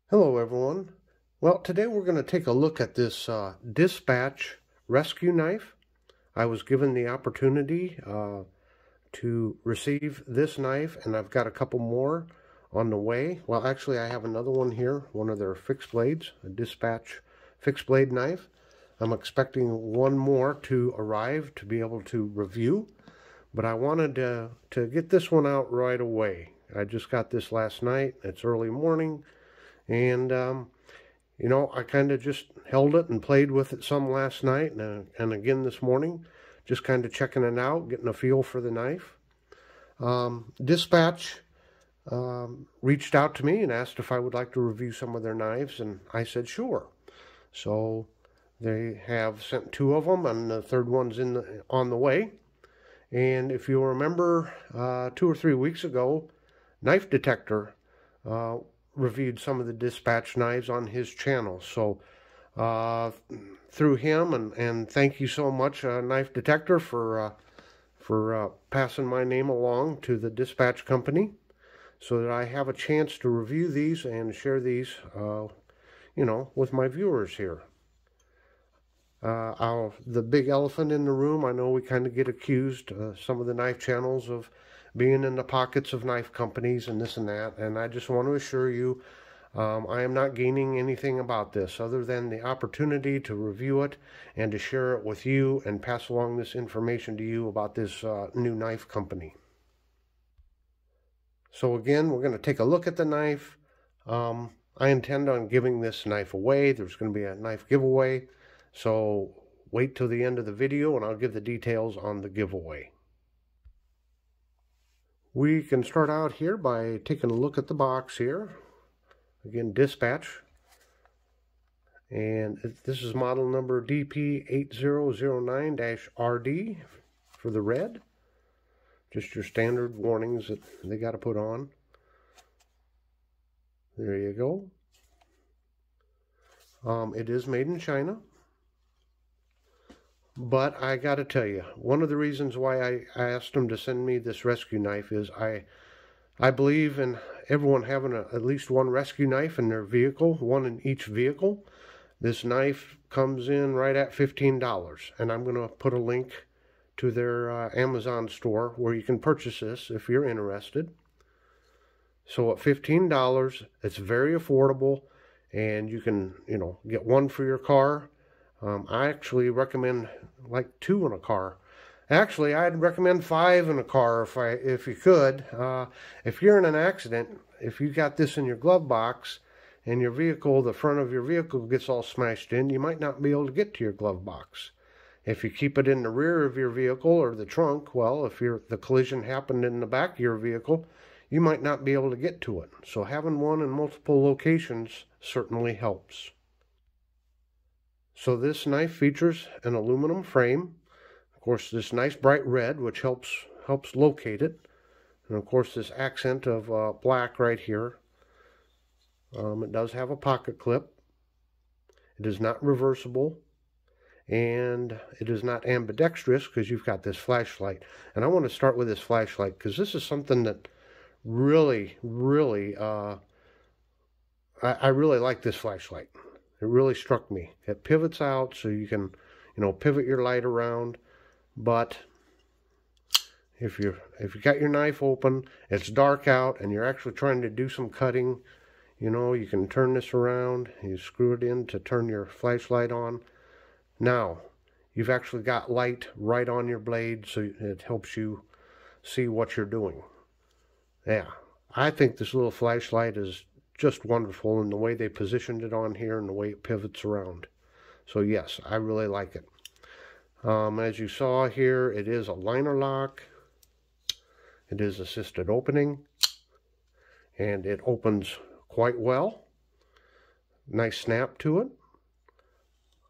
Hello everyone. Well, today we're going to take a look at this Dispatch rescue knife. I was given the opportunity to receive this knife, and I've got a couple more on the way. Well, actually I have another one here, one of their fixed blades, a Dispatch fixed blade knife. I'm expecting one more to arrive to be able to review, but I wanted to get this one out right away. I just got this last night. It's early morning, and you know, I kind of just held it and played with it some last night and again this morning, just kind of checking it out, getting a feel for the knife. Dispatch reached out to me and asked if I would like to review some of their knives, and I said sure. So they have sent two of them, and the third one's on the way. And if you remember, 2 or 3 weeks ago, Knife Detector uh, reviewed some of the Dispatch knives on his channel. So through him, and thank you so much, Knife Detector, for passing my name along to the Dispatch company so that I have a chance to review these and share these, you know, with my viewers here. The big elephant in the room, I know we kind of get accused, some of the knife channels, of being in the pockets of knife companies and this and that, and I just want to assure you, I am not gaining anything about this other than the opportunity to review it and to share it with you and pass along this information to you about this new knife company. So again, we're going to take a look at the knife. I intend on giving this knife away. There's going to be a knife giveaway. So wait till the end of the video and I'll give the details on the giveaway. We can start out here by taking a look at the box here. Again, Dispatch. And this is model number DP8009-RD for the red. Just your standard warnings that they got to put on. There you go. It is made in China. But I got to tell you, one of the reasons why I asked them to send me this rescue knife is I believe in everyone having at least one rescue knife in their vehicle, one in each vehicle. This knife comes in right at $15, and I'm going to put a link to their Amazon store where you can purchase this if you're interested. So at $15, it's very affordable, and you can, you know, get one for your car. I actually recommend like two in a car. Actually, I'd recommend five in a car if you could. If you're in an accident, if you got this in your glove box and your vehicle, the front of your vehicle gets all smashed in, you might not be able to get to your glove box. If you keep it in the rear of your vehicle or the trunk, well, if the collision happened in the back of your vehicle, you might not be able to get to it. So having one in multiple locations certainly helps. So this knife features an aluminum frame. Of course, this nice bright red, which helps locate it. And of course, this accent of black right here. It does have a pocket clip. It is not reversible. And it is not ambidextrous because you've got this flashlight. And I want to start with this flashlight because this is something that really, really, I really like this flashlight. It really struck me. It pivots out so you can, you know, pivot your light around. But if you got your knife open, it's dark out, and you're actually trying to do some cutting, you know, you can turn this around. You screw it in to turn your flashlight on. Now, you've actually got light right on your blade, so it helps you see what you're doing. Yeah, I think this little flashlight is just wonderful in the way they positioned it on here and the way it pivots around. So yes, I really like it. As you saw here, it is a liner lock. It is assisted opening, and it opens quite well. Nice snap to it.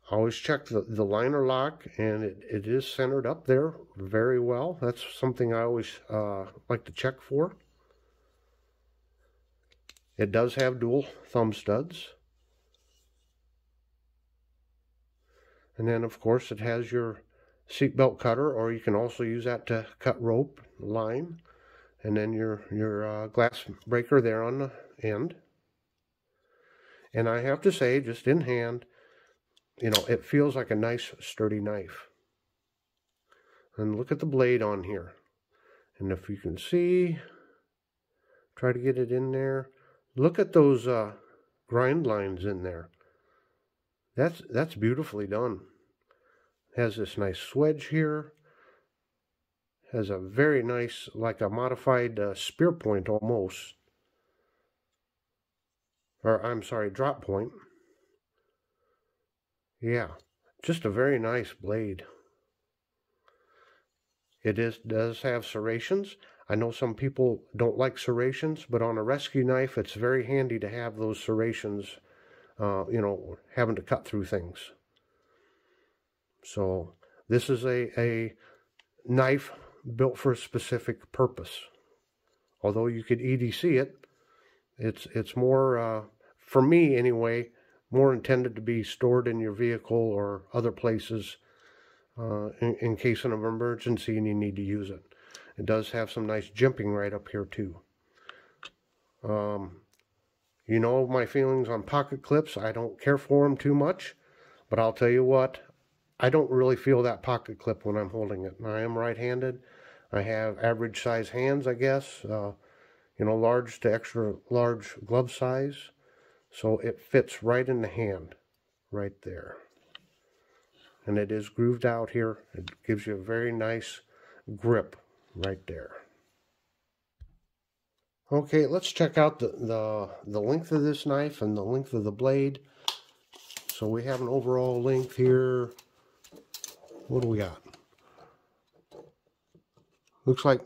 Always check the liner lock, and it is centered up there very well. That's something I always like to check for. It does have dual thumb studs. And then, of course, it has your seatbelt cutter, or you can also use that to cut rope, line, and then your glass breaker there on the end. And I have to say, just in hand, you know, it feels like a nice sturdy knife. And look at the blade on here. And if you can see, try to get it in there. Look at those grind lines in there. That's beautifully done. Has this nice swedge here. Has a very nice, like a modified spear point almost. Or I'm sorry, drop point. Yeah, just a very nice blade. It does have serrations. I know some people don't like serrations, but on a rescue knife, it's very handy to have those serrations, you know, having to cut through things. So this is a knife built for a specific purpose. Although you could EDC it, it's more, for me anyway, more intended to be stored in your vehicle or other places in case of an emergency and you need to use it. It does have some nice jimping right up here too. You know my feelings on pocket clips. I don't care for them too much, but I'll tell you what, I don't really feel that pocket clip when I'm holding it. I am right-handed. I have average size hands, I guess. You know, large to extra large glove size. So it fits right in the hand, right there. And it is grooved out here. It gives you a very nice grip right there. Okay, let's check out the length of this knife and the length of the blade. So we have an overall length here. What do we got? Looks like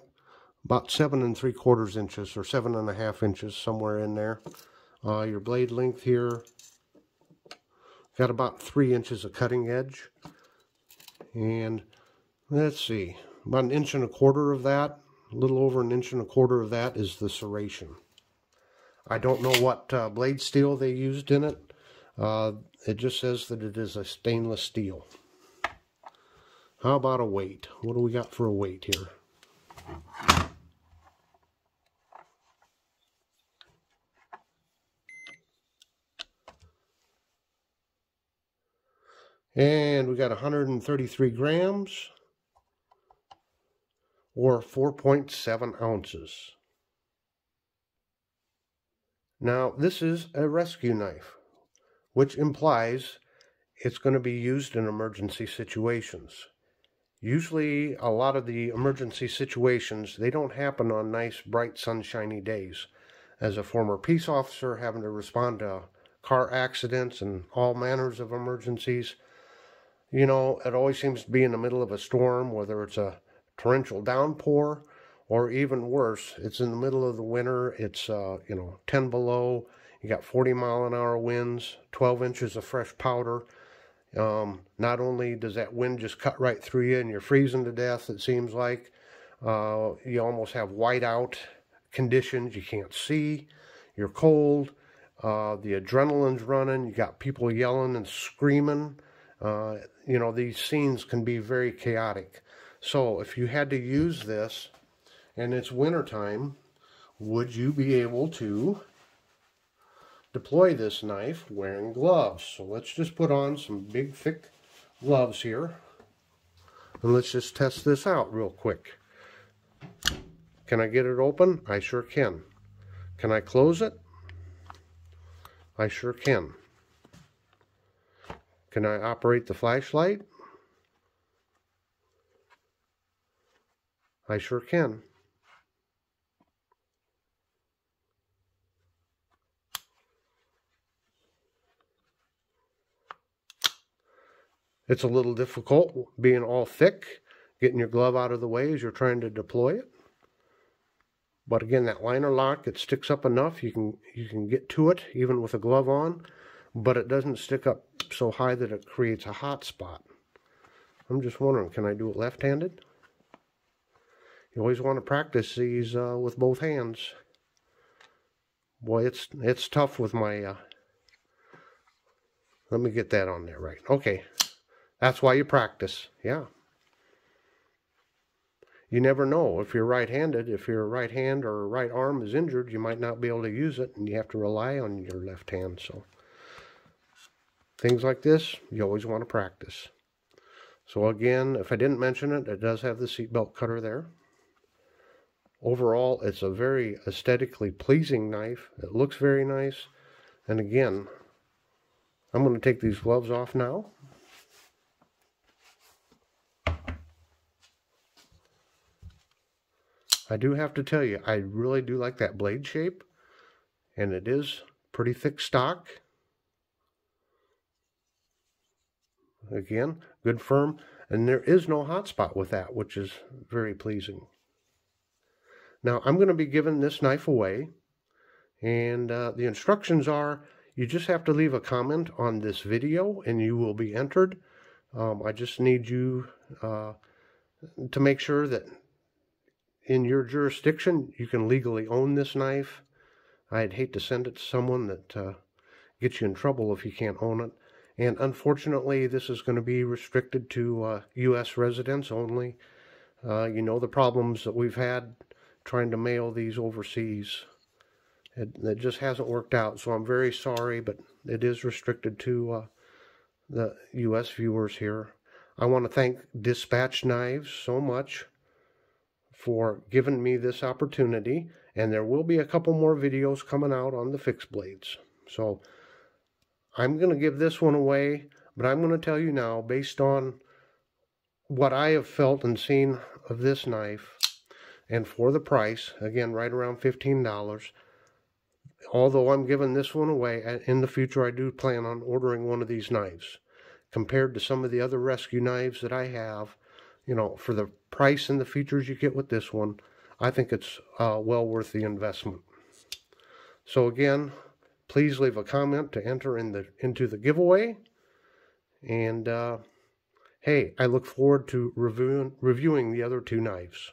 about 7 3/4 inches or 7.5 inches, somewhere in there. Your blade length here, got about 3 inches of cutting edge. And let's see, about 1.25 inches of that, a little over 1.25 inches of that is the serration. I don't know what blade steel they used in it. It just says that it is a stainless steel. How about a weight? What do we got for a weight here? And we got 133 grams or 4.7 ounces. Now, this is a rescue knife, which implies it's going to be used in emergency situations. Usually, a lot of the emergency situations, they don't happen on nice, bright, sunshiny days. As a former peace officer having to respond to car accidents and all manners of emergencies, you know, it always seems to be in the middle of a storm, whether it's a torrential downpour or even worse, it's in the middle of the winter, it's, you know, 10 below, you got 40-mile-an-hour winds, 12 inches of fresh powder. Not only does that wind just cut right through you and you're freezing to death, it seems like, you almost have whiteout conditions, you can't see, you're cold, the adrenaline's running, you got people yelling and screaming. You know, these scenes can be very chaotic. So if you had to use this and it's wintertime, would you be able to deploy this knife wearing gloves? So let's just put on some big thick gloves here and let's just test this out real quick. Can I get it open? I sure can. Can I close it? I sure can. Can I operate the flashlight? I sure can. It's a little difficult being all thick, getting your glove out of the way as you're trying to deploy it. But again, that liner lock, it sticks up enough, you can get to it even with a glove on, but it doesn't stick up so high that it creates a hot spot. I'm just wondering, can I do it left-handed? You always want to practice these with both hands. Boy, it's tough with my, let me get that on there right. Okay, that's why you practice, yeah. You never know. If you're right-handed, if your right hand or right arm is injured, you might not be able to use it, and you have to rely on your left hand. So things like this, you always want to practice. So again, if I didn't mention it, it does have the seatbelt cutter there. Overall, it's a very aesthetically pleasing knife. It looks very nice. And again, I'm going to take these gloves off now. I do have to tell you, I really do like that blade shape. And it is pretty thick stock. Again, good firm. And there is no hot spot with that, which is very pleasing. Now, I'm going to be giving this knife away. And the instructions are, you just have to leave a comment on this video and you will be entered. I just need you to make sure that in your jurisdiction you can legally own this knife. I'd hate to send it to someone that gets you in trouble if you can't own it. And unfortunately, this is going to be restricted to U.S. residents only. You know the problems that we've had trying to mail these overseas. It just hasn't worked out, so I'm very sorry, but it is restricted to the U.S. viewers here. I want to thank Dispatch Knives so much for giving me this opportunity, and there will be a couple more videos coming out on the fixed blades. So I'm going to give this one away, but I'm going to tell you now, based on what I have felt and seen of this knife, and for the price, again, right around $15, although I'm giving this one away, in the future I do plan on ordering one of these knives. Compared to some of the other rescue knives that I have, you know, for the price and the features you get with this one, I think it's well worth the investment. So again, please leave a comment to enter into the giveaway. And hey, I look forward to reviewing the other two knives.